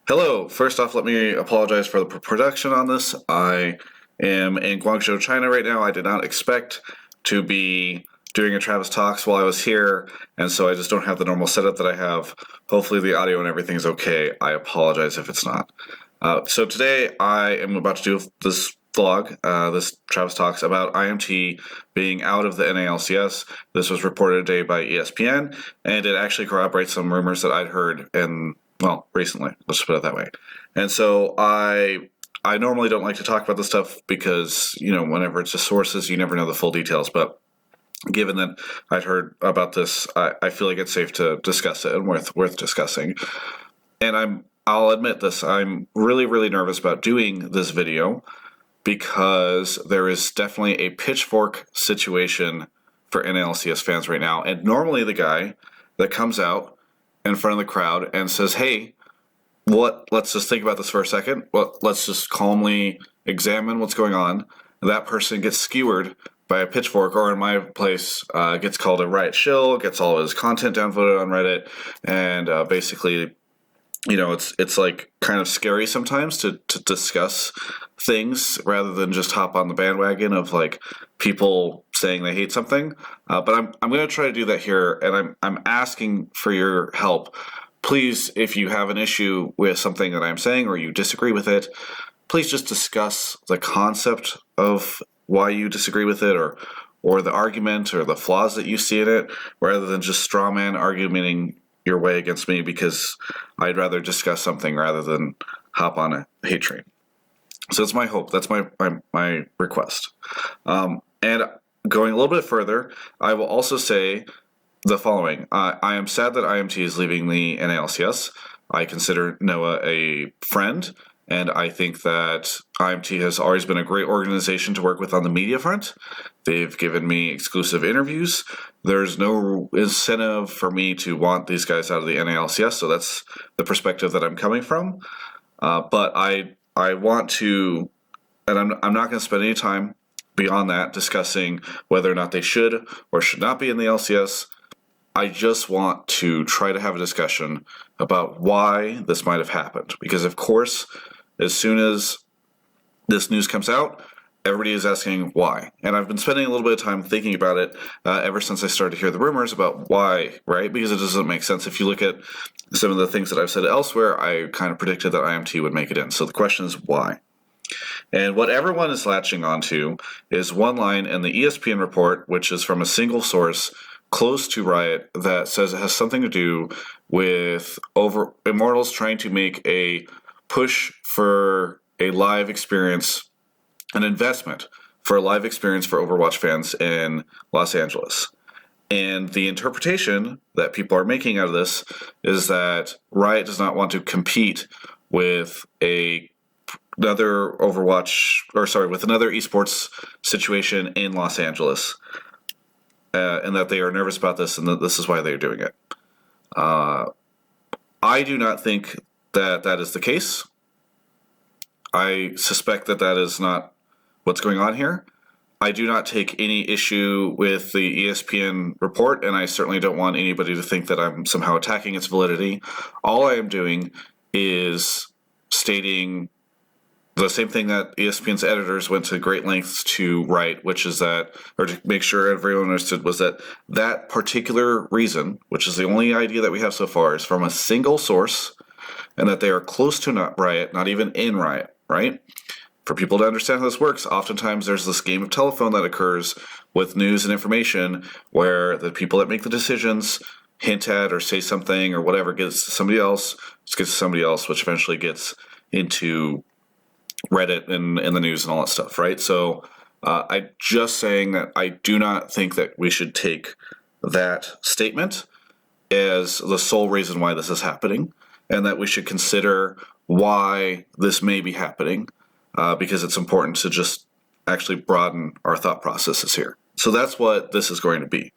Hello. First off, let me apologize for the production on this. I am in Guangzhou, China right now. I did not expect to be doing a Travis Talks while I was here, and so I just don't have the normal setup that I have. Hopefully the audio and everything is okay. I apologize if it's not. So today I am about to do this vlog, this Travis Talks about IMT being out of the NA LCS. This was reported today by ESPN, and it actually corroborates some rumors that I'd heard recently. Let's put it that way. And so I normally don't like to talk about this stuff because, whenever it's just sources, you never know the full details. But given that I'd heard about this, I feel like it's safe to discuss it and worth discussing. And I'll admit this, I'm really, really nervous about doing this video because there is definitely a pitchfork situation for NALCS fans right now. And normally the guy that comes out in front of the crowd and says, hey, let's just think about this for a second. Let's just calmly examine what's going on. That person gets skewered by a pitchfork, or in my place, gets called a riot shill, gets all of his content downvoted on Reddit, and basically, it's like kind of scary sometimes to discuss things rather than just hop on the bandwagon of like people saying they hate something. But I'm going to try to do that here, and I'm asking for your help. Please, if you have an issue with something that I'm saying or you disagree with it, please just discuss the concept of why you disagree with it, or the argument or the flaws that you see in it, rather than just strawman arguing your way against me, because I'd rather discuss something rather than hop on a hate train. So that's my hope. That's my request. And going a little bit further, I will also say the following. I am sad that IMT is leaving the NALCS. I consider Noah a friend, and I think that IMT has always been a great organization to work with on the media front. They've given me exclusive interviews. There's no incentive for me to want these guys out of the NALCS, so that's the perspective that I'm coming from. But I want to, and I'm not going to spend any time beyond that discussing whether or not they should or should not be in the LCS. I just want to try to have a discussion about why this might have happened. Because, of course, as soon as this news comes out, everybody is asking why. And I've been spending a little bit of time thinking about it ever since I started to hear the rumors about why, right? Because it doesn't make sense. If you look at some of the things that I've said elsewhere, I kind of predicted that IMT would make it in. So the question is why? And what everyone is latching onto is one line in the ESPN report, which is from a single source close to Riot, that says it has something to do with Immortals trying to make a push for a live experience, an investment for a live experience for Overwatch fans in Los Angeles. And the interpretation that people are making out of this is that Riot does not want to compete with another esports situation in Los Angeles. And that they are nervous about this, and that this is why they're doing it. I do not think that that is the case. I suspect that that is not what's going on here. I do not take any issue with the ESPN report, and I certainly don't want anybody to think that I'm somehow attacking its validity. All I am doing is stating the same thing that ESPN's editors went to great lengths to write, which is that, or to make sure everyone understood, was that that particular reason, which is the only idea that we have so far, is from a single source, and that they are close to Riot, not even in Riot, right? For people to understand how this works, oftentimes there's this game of telephone that occurs with news and information where the people that make the decisions hint at or say something or whatever gets to somebody else, which eventually gets into Reddit and the news and all that stuff, right? So I'm just saying that I do not think that we should take that statement as the sole reason why this is happening, and that we should consider why this may be happening, because it's important to just actually broaden our thought processes here. So that's what this is going to be.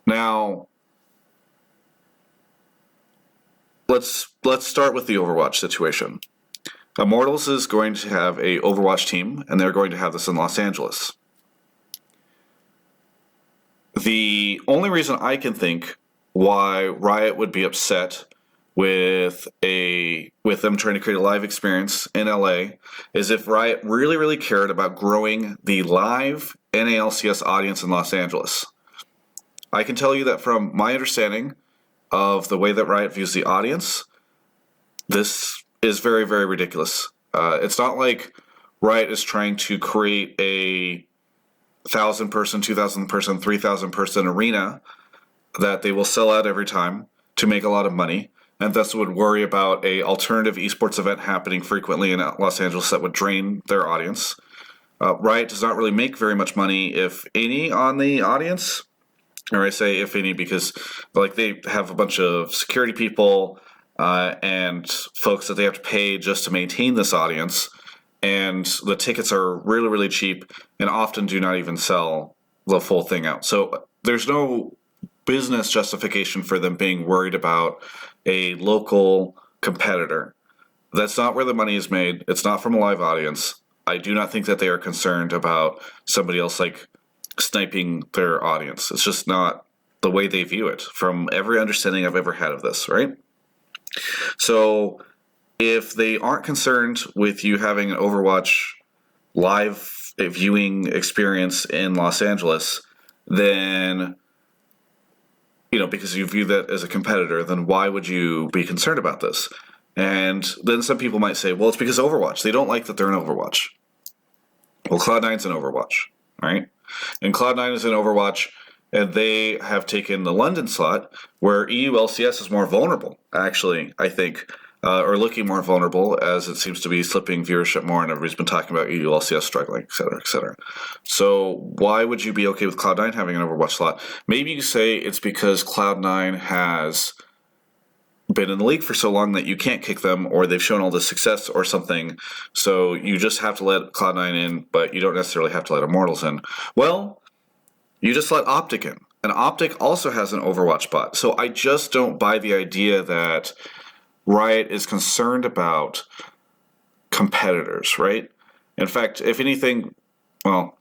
Now, let's start with the Overwatch situation. Immortals is going to have a Overwatch team, and they're going to have this in Los Angeles. The only reason I can think why Riot would be upset with them trying to create a live experience in LA is if Riot really, really cared about growing the live NA LCS audience in Los Angeles. I can tell you that from my understanding of the way that Riot views the audience, this is very, very ridiculous. It's not like Riot is trying to create a 1,000-person, 2,000-person, 3,000-person arena that they will sell out every time to make a lot of money, and thus would worry about a alternative esports event happening frequently in Los Angeles that would drain their audience. Riot does not really make very much money, if any, on the audience. Or I say if any because like they have a bunch of security people and folks that they have to pay just to maintain this audience, and the tickets are really, really cheap and often do not even sell the full thing out. So there's no business justification for them being worried about a local competitor. That's not where the money is made. It's not from a live audience. I do not think that they are concerned about somebody else like sniping their audience. It's just not the way they view it from every understanding I've ever had of this, right? So if they aren't concerned with you having an Overwatch live viewing experience in Los Angeles, then, because you view that as a competitor, then why would you be concerned about this? And then some people might say, well, it's because Overwatch. They don't like that they're in Overwatch. Well, Cloud9's in Overwatch, right? And Cloud9 is in Overwatch, and they have taken the London slot, where EU LCS is more vulnerable, actually, I think, or looking more vulnerable, as it seems to be slipping viewership more, and everybody's been talking about EU LCS struggling, et cetera, et cetera. So why would you be okay with Cloud9 having an Overwatch slot? Maybe you say it's because Cloud9 has been in the league for so long that you can't kick them, or they've shown all this success or something, so you just have to let Cloud9 in, but you don't necessarily have to let Immortals in. Well, you just let Optic in, and Optic also has an Overwatch bot. So I just don't buy the idea that Riot is concerned about competitors, right? In fact, if anything, well,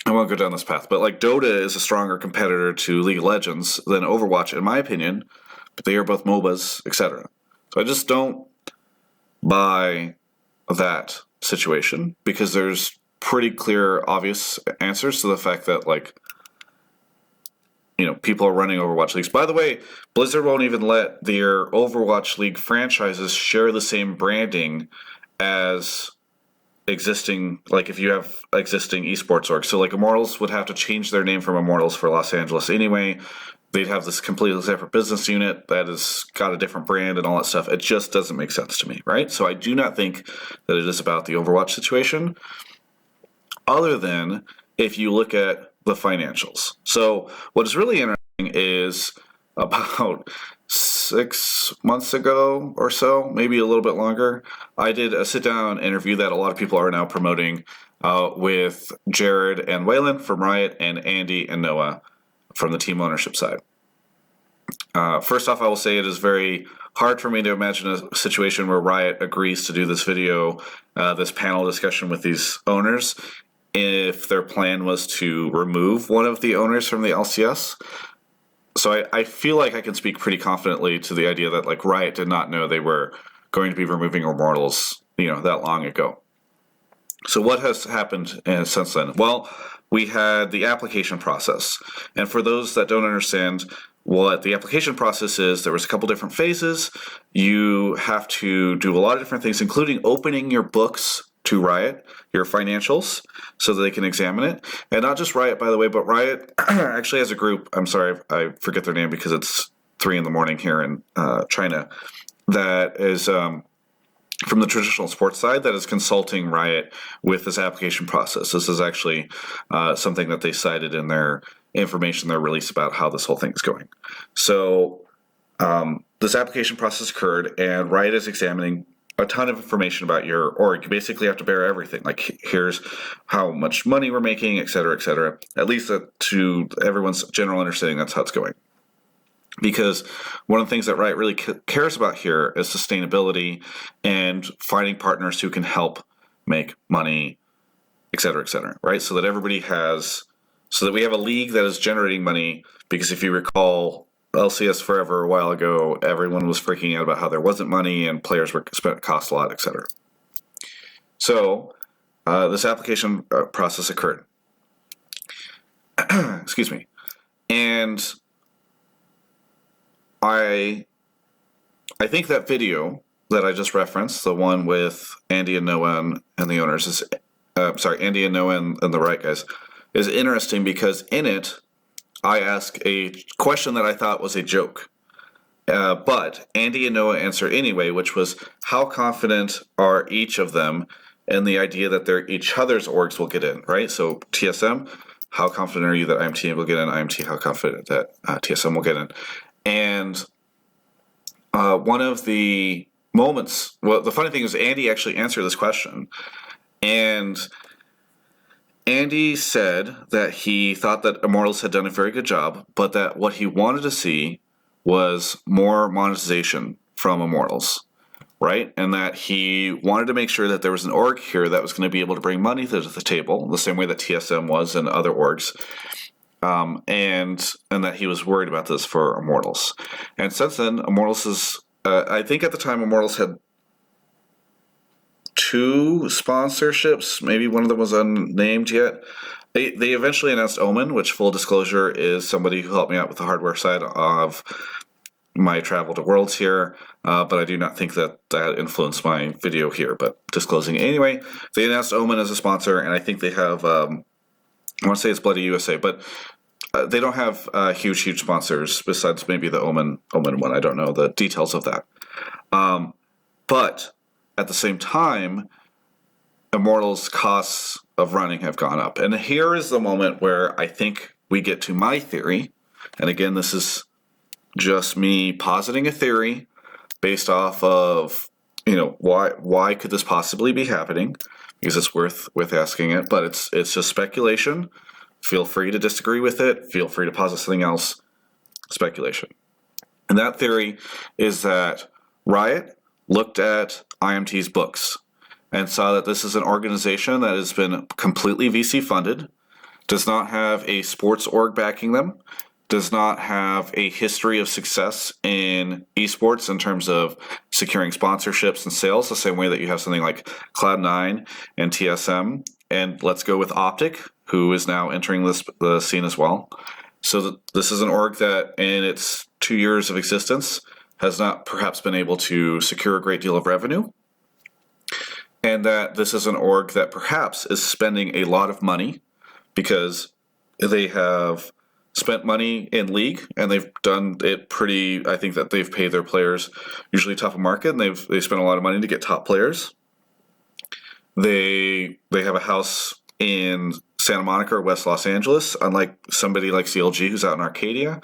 I won't go down this path, but like Dota is a stronger competitor to League of Legends than Overwatch, in my opinion, but they are both MOBAs, etc. So I just don't buy that situation, because there's pretty clear, obvious answers to the fact that, like, people are running Overwatch leagues. By the way, Blizzard won't even let their Overwatch League franchises share the same branding as existing, like if you have existing esports orgs. So like Immortals would have to change their name from Immortals for Los Angeles anyway. They'd have this completely separate business unit that has got a different brand and all that stuff. It just doesn't make sense to me, right? So I do not think that it is about the Overwatch situation, other than if you look at the financials. So what is really interesting is about 6 months ago or so, maybe a little bit longer, I did a sit-down interview that a lot of people are now promoting with Jared and Waylon from Riot and Andy and Noah from the team ownership side. First off, I will say it is very hard for me to imagine a situation where Riot agrees to do this video, this panel discussion with these owners, if their plan was to remove one of the owners from the LCS. So I feel like I can speak pretty confidently to the idea that like Riot did not know they were going to be removing Immortals, that long ago. So what has happened since then? Well, we had the application process. And for those that don't understand what the application process is, there was a couple different phases. You have to do a lot of different things, including opening your books to Riot, your financials, so that they can examine it. And not just Riot, by the way, but Riot actually has a group, I'm sorry, I forget their name because it's 3 a.m. here in China, that is from the traditional sports side that is consulting Riot with this application process. This is actually something that they cited in their information, their release about how this whole thing is going. So this application process occurred, and Riot is examining a ton of information about your org. You basically have to bear everything. Like, here's how much money we're making, et cetera, et cetera. At least to everyone's general understanding, that's how it's going. Because one of the things that Riot really cares about here is sustainability and finding partners who can help make money, et cetera, right? So that we have a league that is generating money, because if you recall, LCS forever a while ago, everyone was freaking out about how there wasn't money and players were spent cost a lot, etc. So this application process occurred. Excuse me. And I think that video that I just referenced, the one with Andy and Noah and the owners, is Andy and Noah and the right guys, is interesting because in it, I ask a question that I thought was a joke. But Andy and Noah answered anyway, which was, how confident are each of them in the idea that they're each other's orgs will get in, right? So TSM, how confident are you that IMT will get in? IMT, how confident that TSM will get in? And one of the moments, well, the funny thing is Andy actually answered this question. And Andy said that he thought that Immortals had done a very good job, but that what he wanted to see was more monetization from Immortals, right? And that he wanted to make sure that there was an org here that was going to be able to bring money to the table, the same way that TSM was and other orgs, and that he was worried about this for Immortals. And since then, Immortals is, I think at the time Immortals had 2 sponsorships. Maybe one of them was unnamed yet. They eventually announced Omen, which, full disclosure, is somebody who helped me out with the hardware side of my travel to Worlds here, but I do not think that influenced my video here, but disclosing it anyway. They announced Omen as a sponsor, and I think they have, I want to say it's Bloody USA, but they don't have huge sponsors besides maybe the Omen one. I don't know the details of that. But at the same time, Immortals' costs of running have gone up. And here is the moment where I think we get to my theory. And again, this is just me positing a theory based off of, why could this possibly be happening? Because it's worth asking it, but it's just speculation. Feel free to disagree with it. Feel free to posit something else. Speculation. And that theory is that Riot looked at IMT's books and saw that this is an organization that has been completely VC funded, does not have a sports org backing them, does not have a history of success in esports in terms of securing sponsorships and sales, the same way that you have something like Cloud9 and TSM, and let's go with Optic, who is now entering the scene as well. So this is an org that in its 2 years of existence has not perhaps been able to secure a great deal of revenue, and that this is an org that perhaps is spending a lot of money because they have spent money in League, and they've done it pretty. I think that they've paid their players usually top of market, and they've spent a lot of money to get top players. They have a house in Santa Monica or West Los Angeles, unlike somebody like CLG who's out in Arcadia.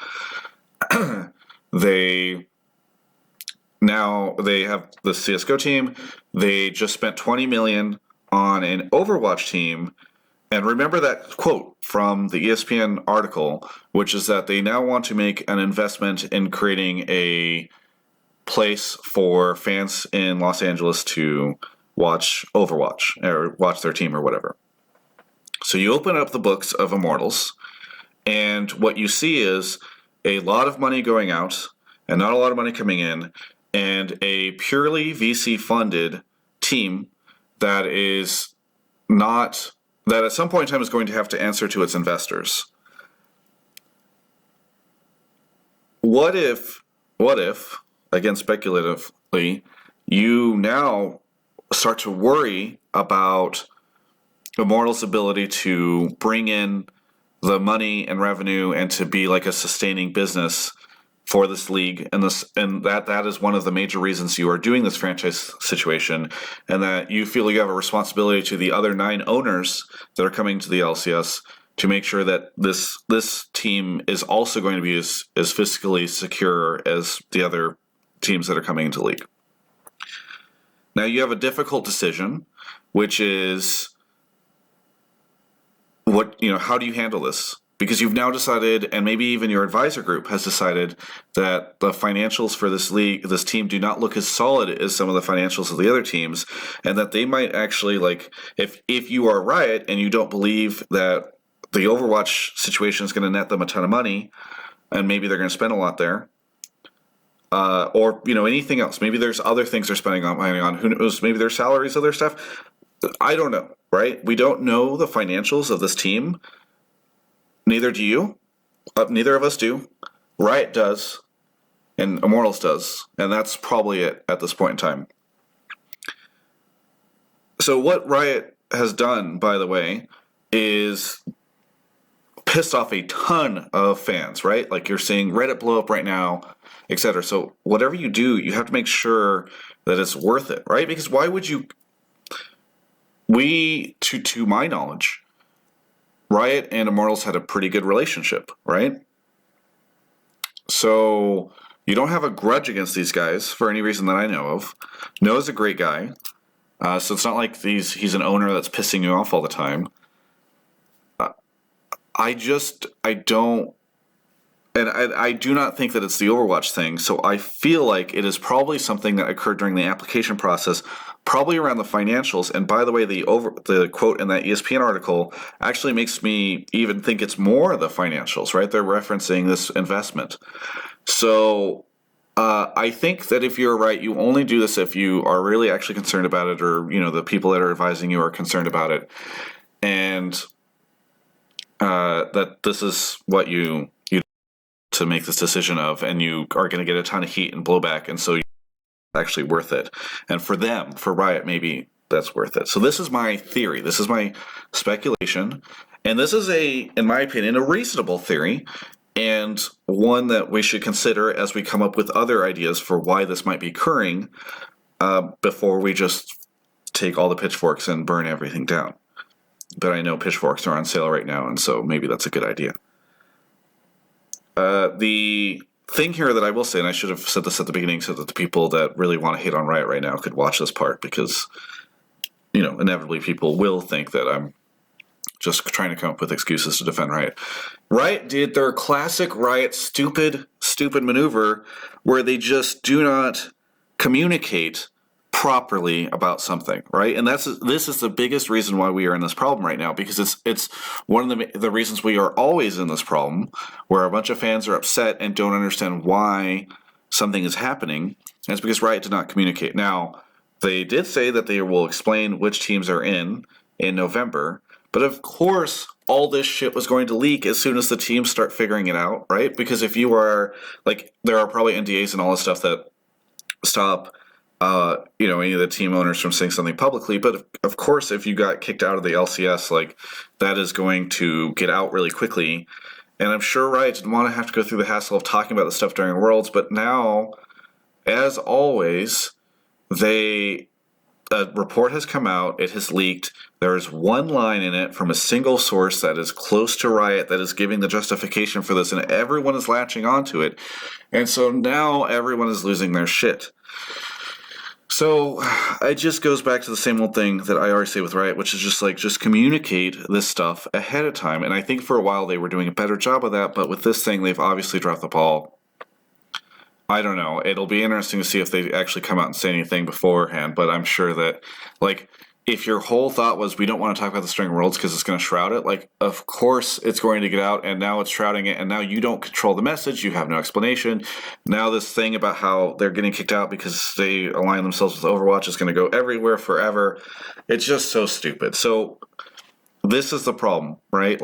They have the CSGO team. They just spent $20 million on an Overwatch team. And remember that quote from the ESPN article, which is that they now want to make an investment in creating a place for fans in Los Angeles to watch Overwatch or watch their team or whatever. So you open up the books of Immortals, and what you see is a lot of money going out and not a lot of money coming in, and a purely VC-funded team that is not... that at some point in time is going to have to answer to its investors. What if, again speculatively, you now start to worry about Immortals' ability to bring in the money and revenue and to be like a sustaining business for this league, and that is one of the major reasons you are doing this franchise situation, and that you feel you have a responsibility to the other 9 owners that are coming to the LCS to make sure that this team is also going to be as fiscally secure as the other teams that are coming into the league. Now you have a difficult decision, which is how do you handle this? Because you've now decided, and maybe even your advisor group has decided, that the financials for this team do not look as solid as some of the financials of the other teams, and that they might actually, if you are Riot and you don't believe that the Overwatch situation is going to net them a ton of money, and maybe they're going to spend a lot there. Or, anything else. Maybe there's other things they're spending money on. Who knows? Maybe their salaries, other stuff. I don't know, right? We don't know the financials of this team. Neither do you. Neither of us do. Riot does, and Immortals does, and that's probably it at this point in time. So what Riot has done, by the way, is pissed off a ton of fans, right? Like you're seeing Reddit blow up right now, etc. So whatever you do, you have to make sure that it's worth it, right? Because why would you... to my knowledge, Riot and Immortals had a pretty good relationship, right? So you don't have a grudge against these guys for any reason that I know of. Noah's a great guy. So it's not like he's an owner that's pissing you off all the time. I do not think that it's the Overwatch thing, so I feel like it is probably something that occurred during the application process, probably around the financials. And by the way, the quote in that ESPN article actually makes me even think it's more the financials, right? They're referencing this investment. So I think that if you're right, you only do this if you are really actually concerned about it, or the people that are advising you are concerned about it, and that this is what you to make this decision of, and you are going to get a ton of heat and blowback, and so it's actually worth it. And for them, for Riot, maybe that's worth it. So this is my theory. This is my speculation, and this is in my opinion, a reasonable theory, and one that we should consider as we come up with other ideas for why this might be occurring, before we just take all the pitchforks and burn everything down. But I know pitchforks are on sale right now, and so maybe that's a good idea. The thing here that I will say, and I should have said this at the beginning so that the people that really want to hate on Riot right now could watch this part, because, inevitably people will think that I'm just trying to come up with excuses to defend Riot. Riot did their classic Riot stupid maneuver where they just do not communicate properly about something, right? And this is the biggest reason why we are in this problem right now, because it's one of the reasons we are always in this problem, where a bunch of fans are upset and don't understand why something is happening, and it's because Riot did not communicate. Now, they did say that they will explain which teams are in November, but of course all this shit was going to leak as soon as the teams start figuring it out, right? Because if you are, there are probably NDAs and all this stuff that stop any of the team owners from saying something publicly. But of course, if you got kicked out of the LCS, that is going to get out really quickly. And I'm sure Riot didn't want to have to go through the hassle of talking about the stuff during Worlds. But now, as always, a report has come out. It has leaked. There is one line in it from a single source that is close to Riot that is giving the justification for this, and everyone is latching onto it. And so now everyone is losing their shit. So it just goes back to the same old thing that I always say with Riot, which is just communicate this stuff ahead of time. And I think for a while they were doing a better job of that, but with this thing, they've obviously dropped the ball. I don't know. It'll be interesting to see if they actually come out and say anything beforehand, but I'm sure that, if your whole thought was we don't want to talk about the String Worlds because it's going to shroud it, of course it's going to get out, and now it's shrouding it, and now you don't control the message, you have no explanation. Now this thing about how they're getting kicked out because they align themselves with Overwatch is going to go everywhere forever. It's just so stupid. So this is the problem, right?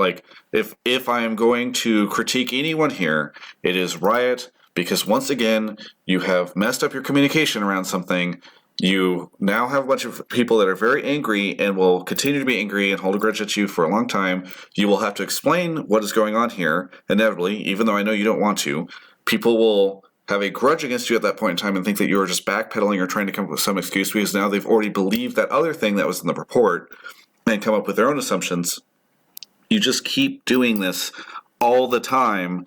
If I am going to critique anyone here, it is Riot, because once again, you have messed up your communication around something. You now have a bunch of people that are very angry and will continue to be angry and hold a grudge at you for a long time. You will have to explain what is going on here, inevitably, even though I know you don't want to. People will have a grudge against you at that point in time and think that you are just backpedaling or trying to come up with some excuse, because now they've already believed that other thing that was in the report and come up with their own assumptions. You just keep doing this all the time,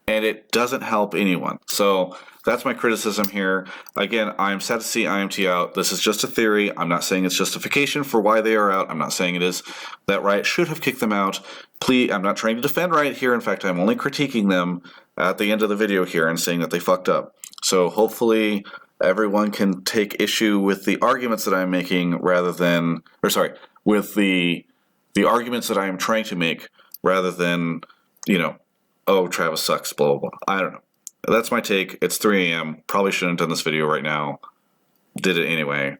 and it doesn't help anyone. So that's my criticism here. Again, I'm sad to see IMT out. This is just a theory. I'm not saying it's justification for why they are out. I'm not saying it is that Riot should have kicked them out. Please, I'm not trying to defend Riot here. In fact, I'm only critiquing them at the end of the video here and saying that they fucked up. So hopefully everyone can take issue with the arguments that I'm making with the arguments that I am trying to make, rather than, oh, Travis sucks, blah, blah, blah. I don't know. That's my take. It's 3 a.m. Probably shouldn't have done this video right now. Did it anyway.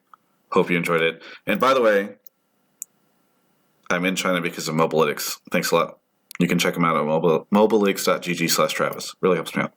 Hope you enjoyed it. And by the way, I'm in China because of Mobalytics. Thanks a lot. You can check them out at mobalytics.gg/Travis. Really helps me out.